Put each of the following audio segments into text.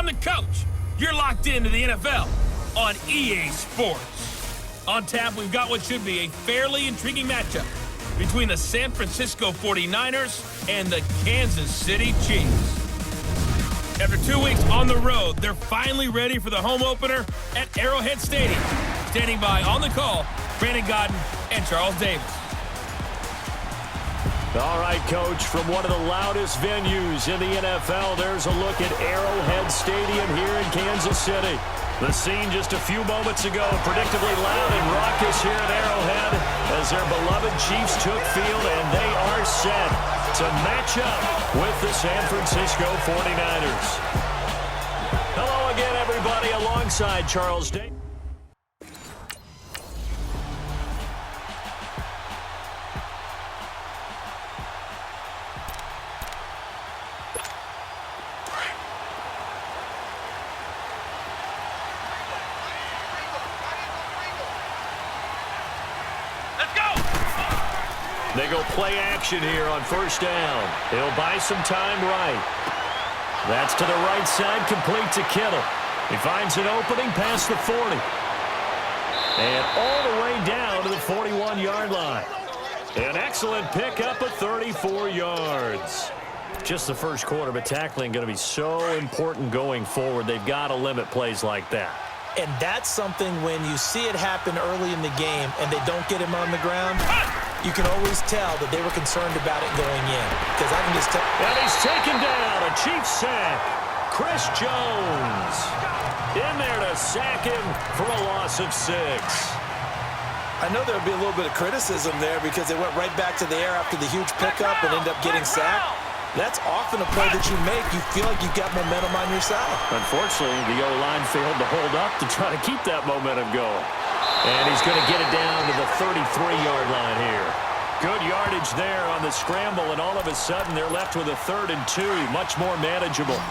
the coach. You're locked into the NFL on EA Sports. On tap, we've got what should be a fairly intriguing matchup between the San Francisco 49ers and the Kansas City Chiefs. After 2 weeks on the road, they're finally ready for the home opener at Arrowhead Stadium. Standing by on the call, Brandon Godden and Charles Davis. All right, Coach, from one of the loudest venues in the NFL, there's a look at Arrowhead Stadium here in Kansas City. The scene just a few moments ago, predictably loud and raucous here at Arrowhead as their beloved Chiefs took field, and they are set to match up with the San Francisco 49ers. Hello again, everybody, alongside Charles Davis. They go play action here on first down. He'll buy some time right. That's to the right side, complete to Kittle. He finds an opening past the 40. And all the way down to the 41-yard line. An excellent pickup of 34 yards. Just the first quarter, but tackling going to be so important going forward. They've got to limit plays like that. And that's something when you see it happen early in the game and they don't get him on the ground, you can always tell that they were concerned about it going in. Because I can just tell. And he's taken down. A Chiefs sack. Chris Jones in there to sack him for a loss of 6. I know there'll be a little bit of criticism there because they went right back to the air after the huge pickup and ended up getting sacked. That's often a play that you make. You feel like you've got momentum on your side. Unfortunately, the O-line failed to hold up to try to keep that momentum going. And he's going to get it down to the 33-yard line here. Good yardage there on the scramble, and all of a sudden they're left with a 3rd and 2, much more manageable.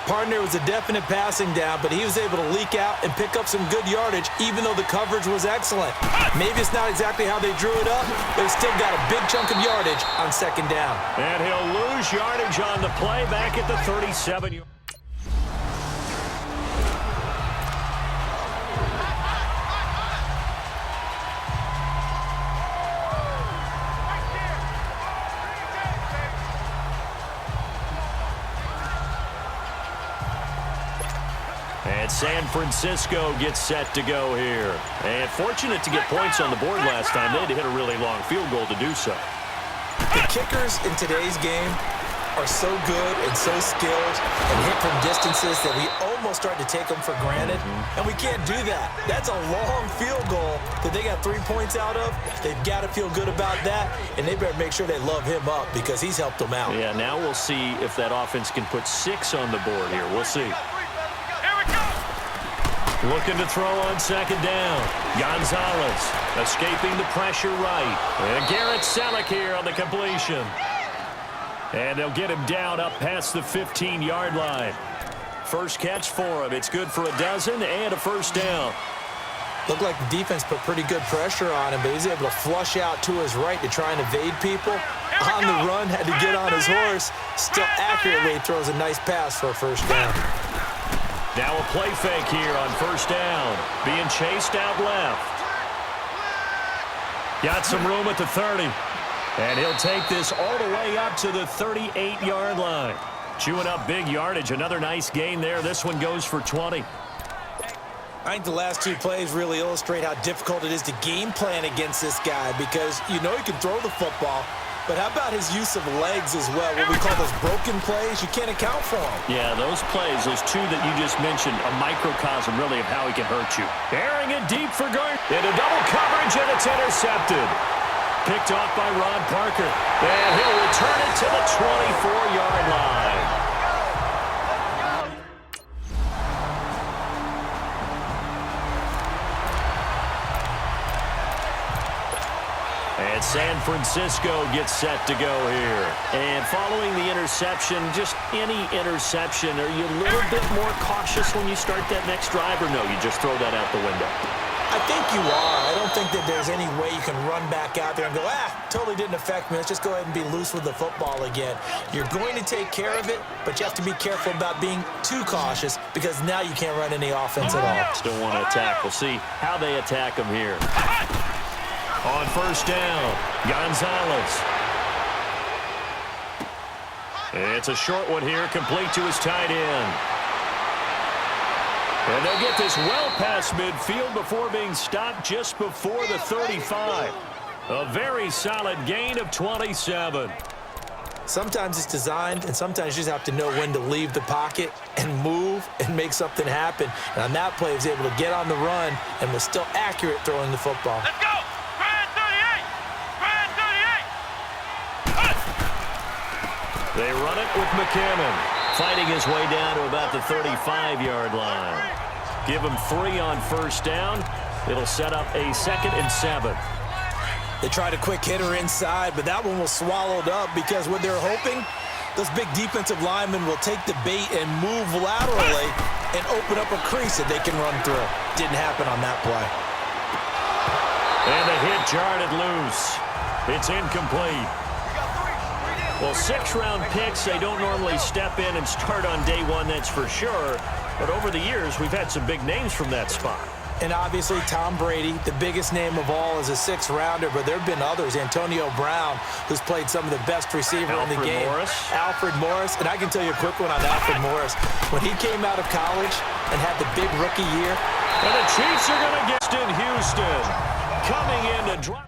Partner was a definite passing down, but he was able to leak out and pick up some good yardage, even though the coverage was excellent. Maybe it's not exactly how they drew it up, but he still got a big chunk of yardage on second down. And he'll lose yardage on the play back at the 37. And San Francisco gets set to go here. And fortunate to get points on the board last time. They had to hit a really long field goal to do so. The kickers in today's game are so good and so skilled and hit from distances that we almost start to take them for granted. And we can't do that. That's a long field goal that they got 3 points out of. They've got to feel good about that, and they better make sure they love him up because he's helped them out. Yeah, now we'll see if that offense can put 6 on the board here. We'll see. Looking to throw on second down. Gonzalez escaping the pressure right. And Garrett Selleck here on the completion. And they'll get him down up past the 15-yard line. First catch for him. It's good for a dozen and a first down. Looked like the defense put pretty good pressure on him, but he's able to flush out to his right to try and evade people. On the run, had to get on his horse. Still accurately throws a nice pass for a first down. Now a play fake here on first down. Being chased out left. Got some room at the 30. And he'll take this all the way up to the 38-yard line. Chewing up big yardage. Another nice gain there. This one goes for 20. I think the last 2 plays really illustrate how difficult it is to game plan against this guy because you know he can throw the football. But how about his use of legs as well? What we call those broken plays, you can't account for them. Yeah, those plays, those 2 that you just mentioned, a microcosm really of how he can hurt you. Airing it deep for Gardner. Into double coverage, and it's intercepted. Picked off by Ron Parker. And he'll return it to the 24-yard line. And San Francisco gets set to go here. And following the interception, just any interception, are you a little bit more cautious when you start that next drive, or no, you just throw that out the window? I I think you are. I don't think that there's any way you can run back out there and go, totally didn't affect me. Let's just go ahead and be loose with the football again. You're going to take care of it, but you have to be careful about being too cautious because now you can't run any offense at all. Still want to attack. We'll see how they attack him here. On first down, Gonzalez. It's a short one here, complete to his tight end. And they'll get this well past midfield before being stopped just before the 35. A very solid gain of 27. Sometimes it's designed, and sometimes you just have to know when to leave the pocket and move and make something happen. And on that play, he was able to get on the run and was still accurate throwing the football. Let's go! Brad 38! Brad 38! They run it with McCammon, fighting his way down to about the 35-yard line. Give him 3 on first down. It'll set up a 2nd and 7. They tried a quick hitter inside, but that one was swallowed up because what they're hoping, those big defensive linemen will take the bait and move laterally and open up a crease that they can run through. Didn't happen on that play. And the hit jarred it loose. It's incomplete. Well, 6-round picks, they don't normally step in and start on day 1, that's for sure. But over the years, we've had some big names from that spot. And obviously, Tom Brady, the biggest name of all, is a 6th-rounder, but there have been others. Antonio Brown, who's played some of the best receiver in the game. Alfred Morris. And I can tell you a quick one on Alfred Morris. When he came out of college and had the big rookie year. And the Chiefs are going to get in Houston. Coming in to drop.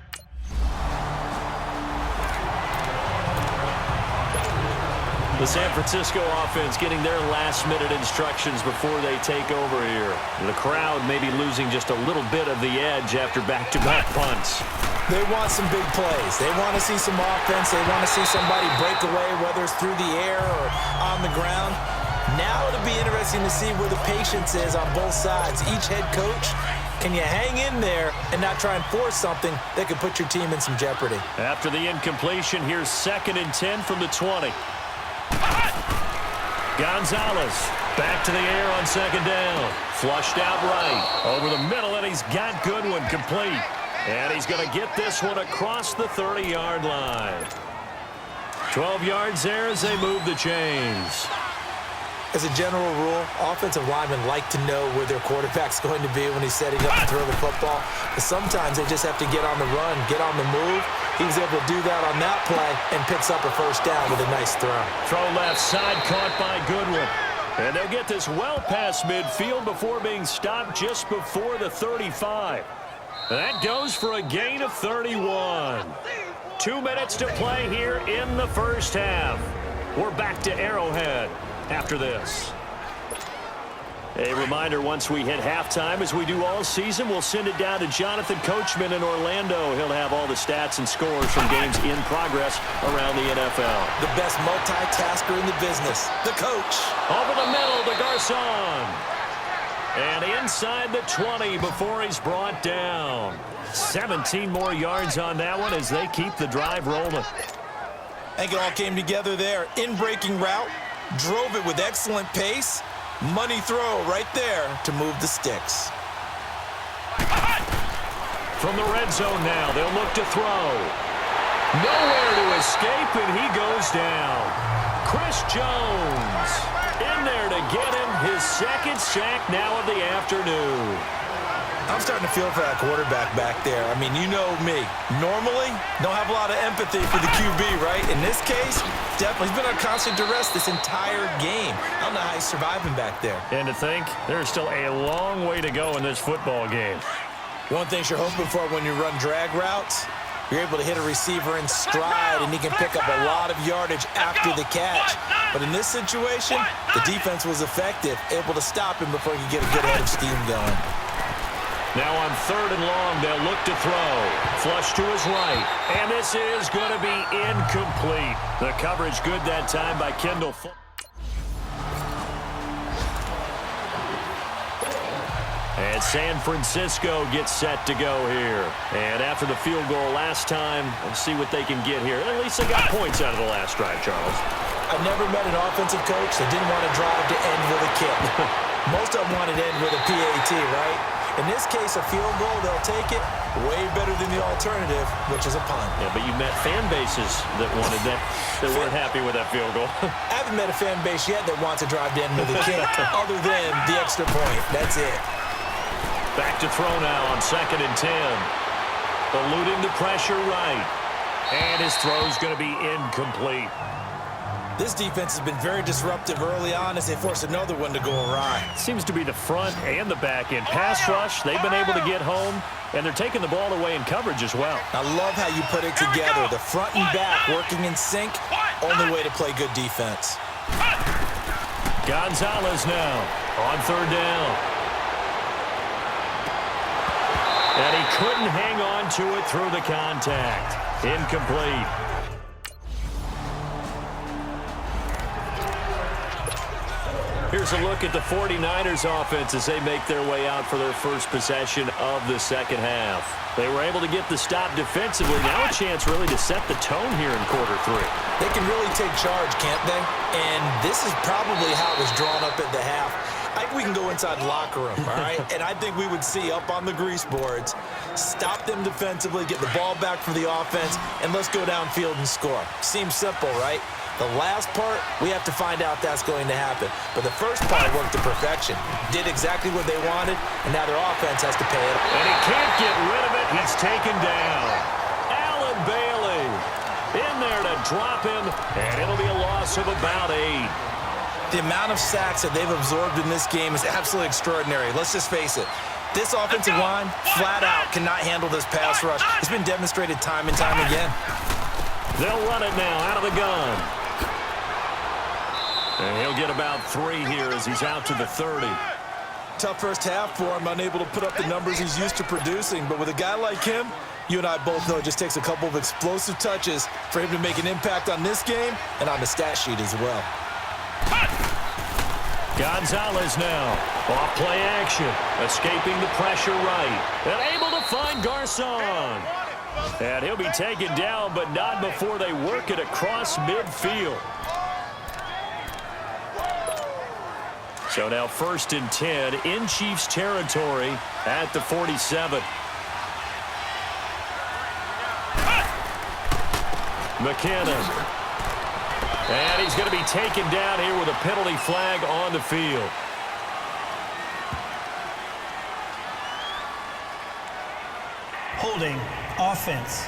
The San Francisco offense getting their last-minute instructions before they take over here. The crowd maybe losing just a little bit of the edge after back-to-back punts. They want some big plays. They want to see some offense. They want to see somebody break away, whether it's through the air or on the ground. Now it'll be interesting to see where the patience is on both sides. Each head coach, can you hang in there and not try and force something that could put your team in some jeopardy? After the incompletion, here's 2nd and 10 from the 20. Gonzalez back to the air on 2nd down. Flushed out right. Over the middle, and he's got Goodwin complete. And he's going to get this one across the 30-yard line. 12 yards there as they move the chains. As a general rule, offensive linemen like to know where their quarterback's going to be when he's setting up to throw the football. But sometimes they just have to get on the run, get on the move. He was able to do that on that play and picks up a first down with a nice throw. Throw left side caught by Goodwin. And they'll get this well past midfield before being stopped just before the 35. That goes for a gain of 31. 2 minutes to play here in the first half. We're back to Arrowhead after this. A reminder, once we hit halftime, as we do all season, we'll send it down to Jonathan Coachman in Orlando. He'll have all the stats and scores from games in progress around the NFL. The best multitasker in the business, the coach. Over the middle to Garcon. And inside the 20 before he's brought down. 17 more yards on that one as they keep the drive rolling. I think it all came together there. In-breaking route, drove it with excellent pace. Money throw right there to move the sticks. From the red zone now, they'll look to throw. Nowhere to escape, and he goes down. Chris Jones in there to get him his 2nd sack now of the afternoon. I'm starting to feel for that quarterback back there. I mean, you know me. Normally, don't have a lot of empathy for the QB, right? In this case, definitely. He's been under constant duress this entire game. I don't know how he's surviving back there. And to think, there's still a long way to go in this football game. One thing you're hoping for when you run drag routes, you're able to hit a receiver in stride, and he can pick up a lot of yardage after the catch. But in this situation, the defense was effective, able to stop him before he could get a good head of steam going. Now on 3rd and long, they'll look to throw. Flush to his right. And this is going to be incomplete. The coverage good that time by Kendall. And San Francisco gets set to go here. And after the field goal last time, we'll see what they can get here. At least they got points out of the last drive, Charles. I've never met an offensive coach that didn't want to drive to end with a kick. Most of them wanted to end with a PAT, right? In this case, a field goal, they'll take it way better than the alternative, which is a punt. Yeah, but you met fan bases that wanted that weren't happy with that field goal. I haven't met a fan base yet that wants to drive down with a kick other than the extra point. That's it. Back to throw now on 2nd and 10. Eluding the pressure right. And his throw's going to be incomplete. This defense has been very disruptive early on as they force another one to go awry. Seems to be the front and the back end. Pass rush, they've been able to get home, and they're taking the ball away in coverage as well. I love how you put it together. The front and back working in sync, only way to play good defense. Gonzalez now on 3rd down. And he couldn't hang on to it through the contact. Incomplete. Here's a look at the 49ers offense as they make their way out for their first possession of the second half. They were able to get the stop defensively. Now a chance really to set the tone here in quarter 3. They can really take charge, can't they? And this is probably how it was drawn up at the half. I think we can go inside the locker room, all right? And I think we would see up on the grease boards, stop them defensively, get the ball back for the offense, and let's go downfield and score. Seems simple, right? The last part, we have to find out that's going to happen. But the first part worked to perfection. Did exactly what they wanted, and now their offense has to pay it. And he can't get rid of it. He's taken down. Allen Bailey in there to drop him, and it'll be a loss of about 8. The amount of sacks that they've absorbed in this game is absolutely extraordinary. Let's just face it. This offensive line, flat out, cannot handle this pass rush. It's been demonstrated time and time again. They'll run it now out of the gun. And he'll get about 3 here as he's out to the 30. Tough first half for him, unable to put up the numbers he's used to producing. But with a guy like him, you and I both know it just takes a couple of explosive touches for him to make an impact on this game and on the stat sheet as well. Gonzalez now, off play action, escaping the pressure right, and able to find Garcon. And he'll be taken down, but not before they work it across midfield. So now 1st and 10 in Chiefs territory at the 47. McKinnon. And he's going to be taken down here with a penalty flag on the field. Holding offense.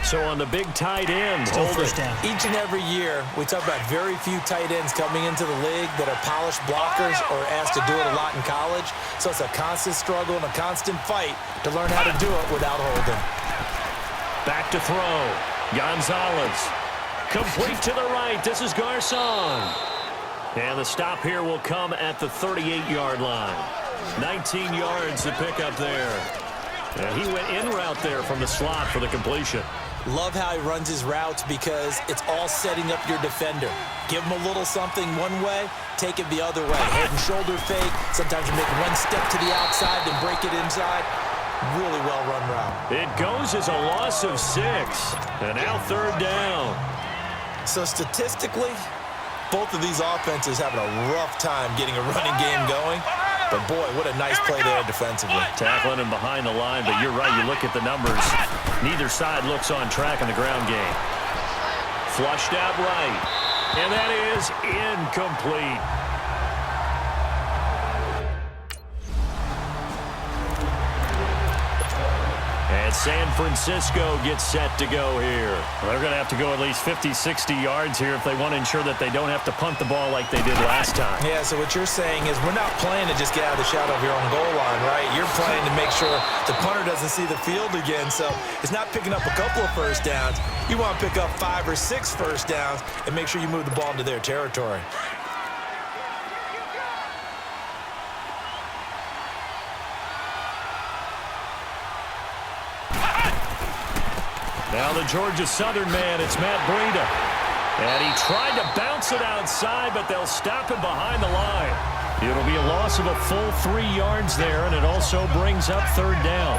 So on the big tight end, Still first down. Each and every year, we talk about very few tight ends coming into the league that are polished blockers or asked to do it a lot in college. So it's a constant struggle and a constant fight to learn how to do it without holding. Back to throw. Gonzalez. Complete to the right. This is Garcon. And the stop here will come at the 38-yard line. 19 yards to pick up there. And he went in route there from the slot for the completion. Love how he runs his routes because it's all setting up your defender. Give him a little something one way, take it the other way. Head and shoulder fake. Sometimes you make one step to the outside, then break it inside. Really well-run route. It goes as a loss of 6. And now 3rd down. So statistically, both of these offenses having a rough time getting a running game going. But, boy, what a nice play there defensively. Tackling him behind the line, but you're right. You look at the numbers. Neither side looks on track in the ground game. Flushed out right. And that is incomplete. And San Francisco gets set to go here. Well, they're going to have to go at least 50, 60 yards here if they want to ensure that they don't have to punt the ball like they did last time. Yeah, so what you're saying is we're not playing to just get out of the shadow of your own goal line, right? You're playing to make sure the punter doesn't see the field again. So it's not picking up a couple of first downs. You want to pick up 5 or 6 first downs and make sure you move the ball into their territory. Now the Georgia Southern man, it's Matt Breida. And he tried to bounce it outside, but they'll stop him behind the line. It'll be a loss of a full 3 yards there, and it also brings up 3rd down.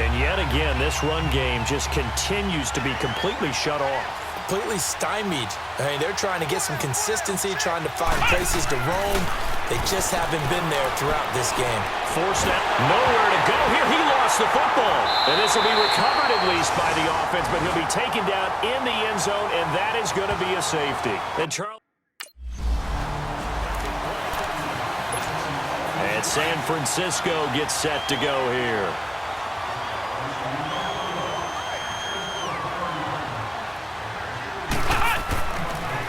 And yet again, this run game just continues to be completely shut off. completely stymied. I mean, they're trying to get some consistency, trying to find places to roam. They just haven't been there throughout this game. Forced out, nowhere to go here. He lost the football. And this will be recovered at least by the offense, but he'll be taken down in the end zone, and that is going to be a safety. And San Francisco gets set to go here.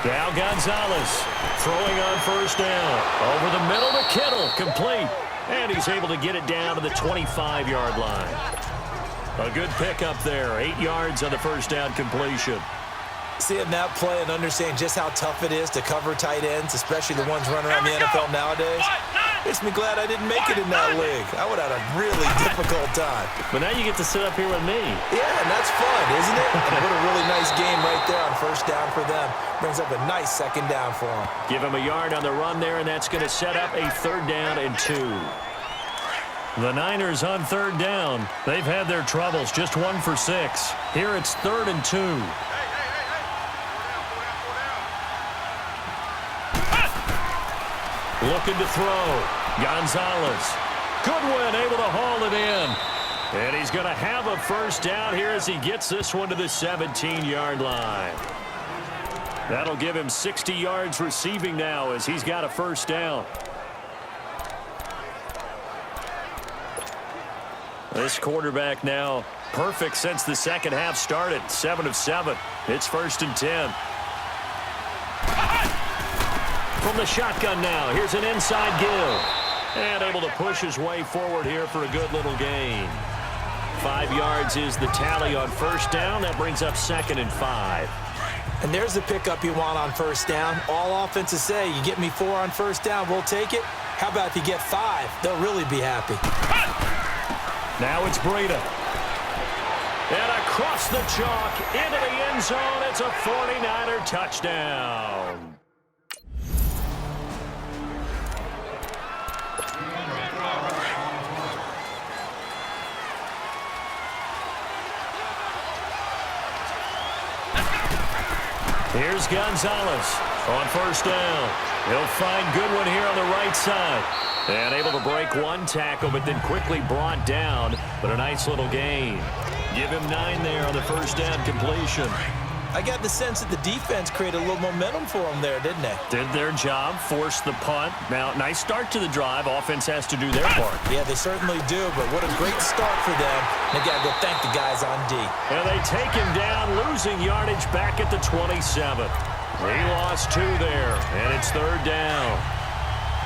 Now Gonzalez throwing on first down. Over the middle to Kittle, complete. And he's able to get it down to the 25-yard line. A good pickup there, 8 yards on the first down completion. Seeing that play and understanding just how tough it is to cover tight ends, especially the ones running around the NFL nowadays, makes me glad I didn't make it in that league. I would have had a really difficult time. But now you get to sit up here with me. Yeah, and that's fun, isn't it? And what a really nice game right there on first down for them. Brings up a nice second down for them. Give him a yard on the run there, and that's going to set up a 3rd down and 2. The Niners on 3rd down. They've had their troubles, just 1 for 6. Here it's 3rd and 2. Looking to throw. Gonzalez. Goodwin able to haul it in. And he's going to have a first down here as he gets this one to the 17-yard line. That'll give him 60 yards receiving now as he's got a first down. This quarterback now perfect since the second half started. 7 of 7. It's 1st and 10. From the shotgun now, here's an inside give. And able to push his way forward here for a good little gain. 5 yards is the tally on first down. That brings up 2nd and 5. And there's the pickup you want on first down. All offenses say, you get me 4 on first down, we'll take it. How about if you get 5? They'll really be happy. Now it's Breida. And across the chalk into the end zone. It's a 49er touchdown. Here's Gonzalez on first down. He'll find Goodwin here on the right side. And able to break 1 tackle, but then quickly brought down. But a nice little gain. Give him 9 there on the first down completion. I got the sense that the defense created a little momentum for them there, didn't they? Did their job, forced the punt. Now, nice start to the drive. Offense has to do their part. Yeah, they certainly do, but what a great start for them. They got to go thank the guys on D. And they take him down, losing yardage back at the 27. He lost 2 there, and it's 3rd down.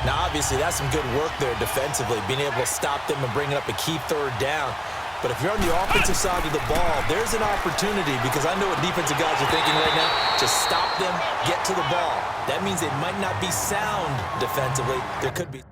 Now, obviously, that's some good work there defensively, being able to stop them and bring up a key 3rd down. But if you're on the offensive side of the ball, there's an opportunity because I know what defensive guys are thinking right now. Just stop them, get to the ball. That means they might not be sound defensively. There could be.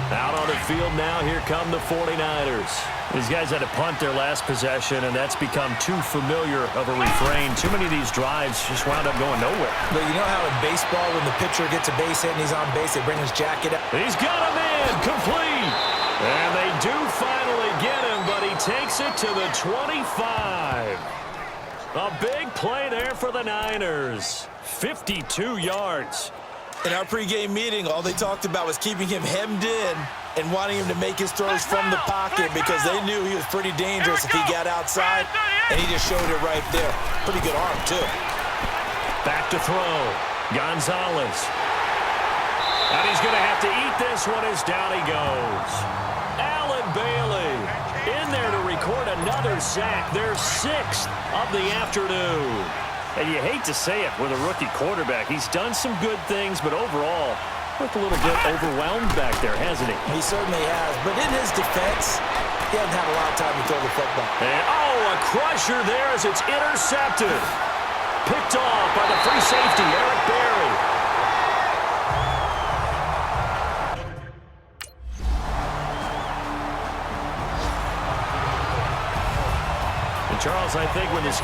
Out on the field now, here come the 49ers. These guys had to punt their last possession, and that's become too familiar of a refrain. Too many of these drives just wound up going nowhere. But you know how in baseball, when the pitcher gets a base hit and he's on base, they bring his jacket up? He's got him in, complete. And they do finally get him, but he takes it to the 25. A big play there for the Niners. 52 yards. In our pregame meeting, all they talked about was keeping him hemmed in and wanting him to make his throws from the pocket because they knew he was pretty dangerous if he got outside, and he just showed it right there. Pretty good arm, too. Back to throw. Gonzalez. And he's going to have to eat this one as down he goes. Allen Bailey in there to record another sack. Their 6th of the afternoon. And you hate to say it with a rookie quarterback. He's done some good things, but overall, looked a little bit overwhelmed back there, hasn't he? He certainly has. But in his defense, he hasn't had a lot of time to throw the football. And, a crusher there as it's intercepted. Picked off by the free safety, Eric Berry. And Charles, I think when this